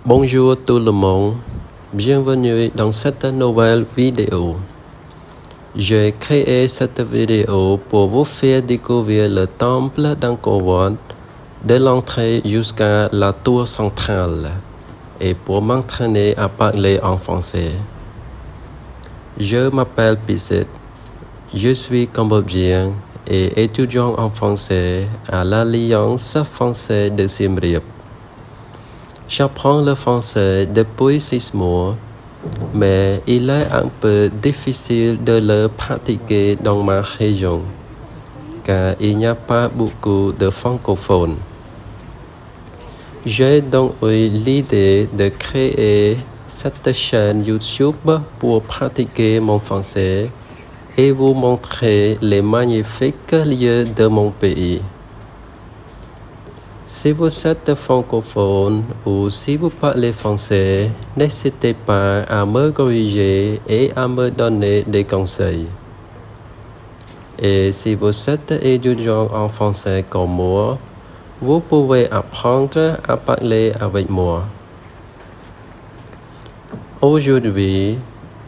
Bonjour tout le monde, bienvenue dans cette nouvelle vidéo. J'ai créé cette vidéo pour vous faire découvrir le temple d'Angkor Wat de l'entrée jusqu'à la tour centrale et pour m'entraîner à parler en français. Je m'appelle Pisset, je suis cambodgien et étudiant en français à l'Alliance française de Siem Reap. J'apprends le français depuis 6 mois, mais il est un peu difficile de le pratiquer dans ma région, car il n'y a pas beaucoup de francophones. J'ai donc eu l'idée de créer cette chaîne YouTube pour pratiquer mon français et vous montrer les magnifiques lieux de mon pays. Si vous êtes francophone ou si vous parlez français, n'hésitez pas à me corriger et à me donner des conseils. Et si vous êtes étudiant en français comme moi, vous pouvez apprendre à parler avec moi. Aujourd'hui,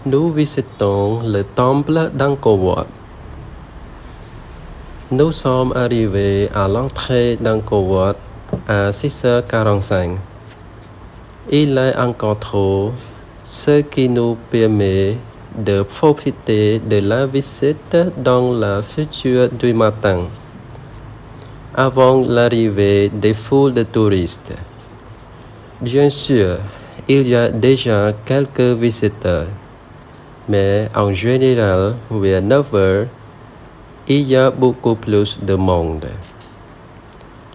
nous visitons le temple d'Angkor Wat. Nous sommes arrivés à l'entrée d'Angkor Wat à 6h45. Il est encore trop, ce qui nous permet de profiter de la visite dans la future du matin, avant l'arrivée des foules de touristes. Bien sûr, il y a déjà quelques visiteurs, mais en général, vers 9h, il y a beaucoup plus de monde.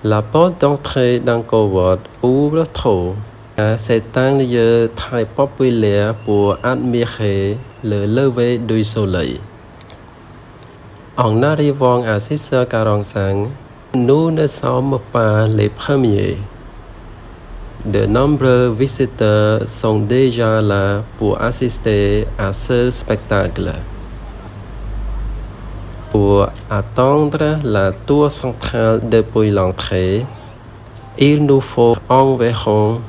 La porte d'entrée d'Angkor Wat ouvre trop. C'est un lieu très populaire pour admirer le lever du soleil. En arrivant à 6h45, nous ne sommes pas les premiers. De nombreux visiteurs sont déjà là pour assister à ce spectacle. Pour atteindre la tour centrale depuis l'entrée, il nous faut environ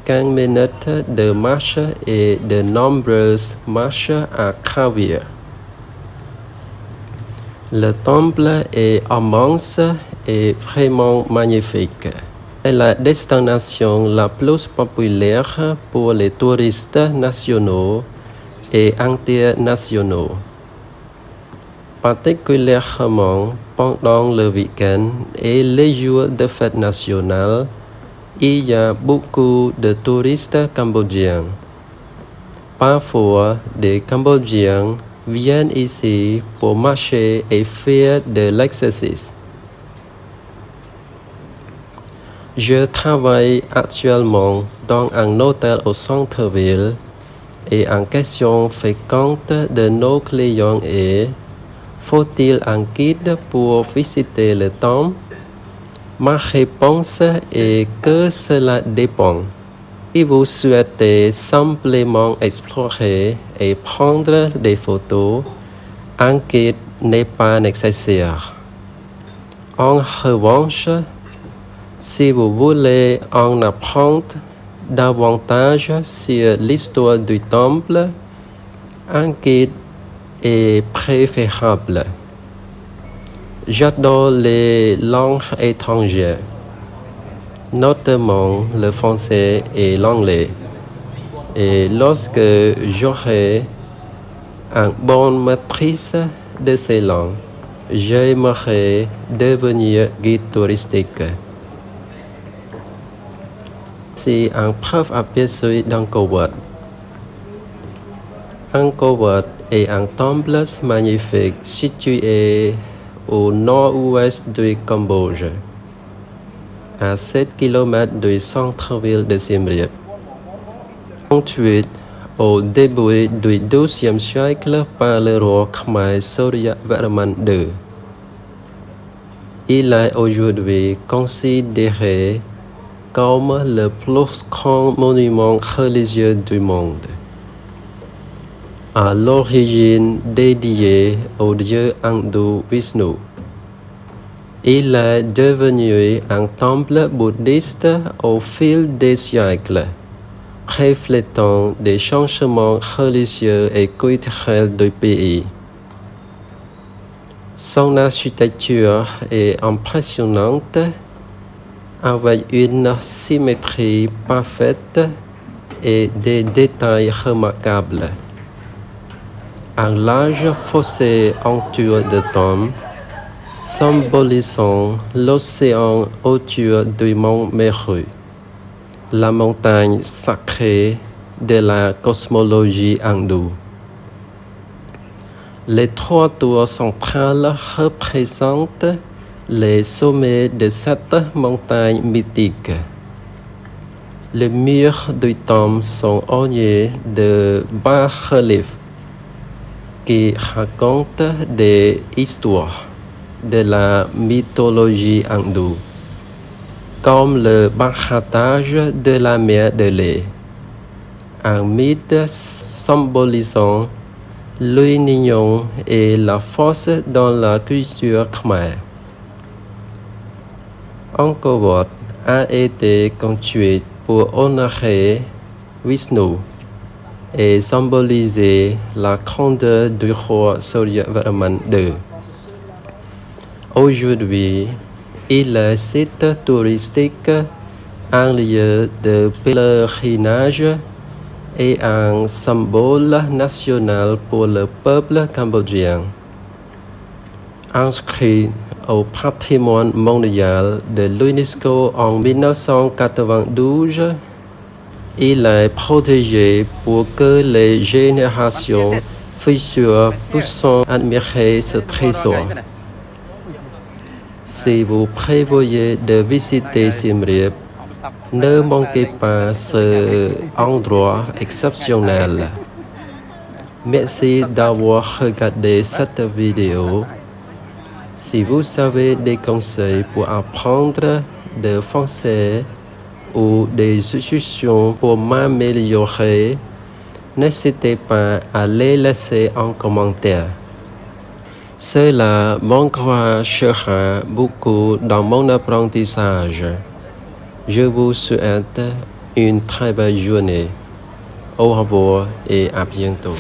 15 minutes de marche et de nombreuses marches à gravir. Le temple est immense et vraiment magnifique. C'est la destination la plus populaire pour les touristes nationaux et internationaux. Particulièrement pendant le week-end et les jours de fête nationale, il y a beaucoup de touristes cambodgiens. Parfois, des Cambodgiens viennent ici pour marcher et faire de l'exercice. Je travaille actuellement dans un hôtel au centre-ville et une question fréquente de nos clients est: faut-il un guide pour visiter le temple? Ma réponse est que cela dépend. Si vous souhaitez simplement explorer et prendre des photos, un guide n'est pas nécessaire. En revanche, si vous voulez en apprendre davantage sur l'histoire du temple, un guide est préférable. J'adore les langues étrangères, notamment le français et l'anglais. Et lorsque j'aurai une bonne maîtrise de ces langues, j'aimerais devenir guide touristique. C'est un bref aperçu d'Angkor Wat. Angkor Wat est un temple magnifique situé au nord-ouest du Cambodge, à 7 km du centre-ville de Siem Reap. Construit au début du XIIe siècle par le roi Khmer Suryavarman II. Il est aujourd'hui considéré comme le plus grand monument religieux du monde. À l'origine dédié au dieu hindou Vishnu. Il est devenu un temple bouddhiste au fil des siècles. reflétant des changements religieux et culturels du pays. Son architecture est impressionnante, avec une symétrie parfaite et des détails remarquables. Un large fossé entoure de tombes, symbolisant l'océan autour du mont Meru, la montagne sacrée de la cosmologie hindoue. Les trois tours centrales représentent les sommets de cette montagne mythique. Les murs du temple sont ornés de bas-reliefs qui racontent des histoires de la mythologie hindoue, comme le baratage de la mer de lait, un mythe symbolisant l'union et la force dans la culture khmer. Angkor Wat a été construit pour honorer Vishnu et symboliser la grandeur du roi Suryavarman II. Aujourd'hui, il est site touristique, un lieu de pèlerinage et un symbole national pour le peuple cambodgien. Inscrit au patrimoine mondial de l'UNESCO en 1992, il est protégé pour que les générations futures puissent admirer ce trésor. Si vous prévoyez de visiter Siem Reap, ne manquez pas cet endroit exceptionnel. Merci d'avoir regardé cette vidéo. Si vous avez des conseils pour apprendre le français ou des suggestions pour m'améliorer, n'hésitez pas à les laisser en commentaire. Cela m'encouragera beaucoup dans mon apprentissage. Je vous souhaite une très belle journée. Au revoir et à bientôt.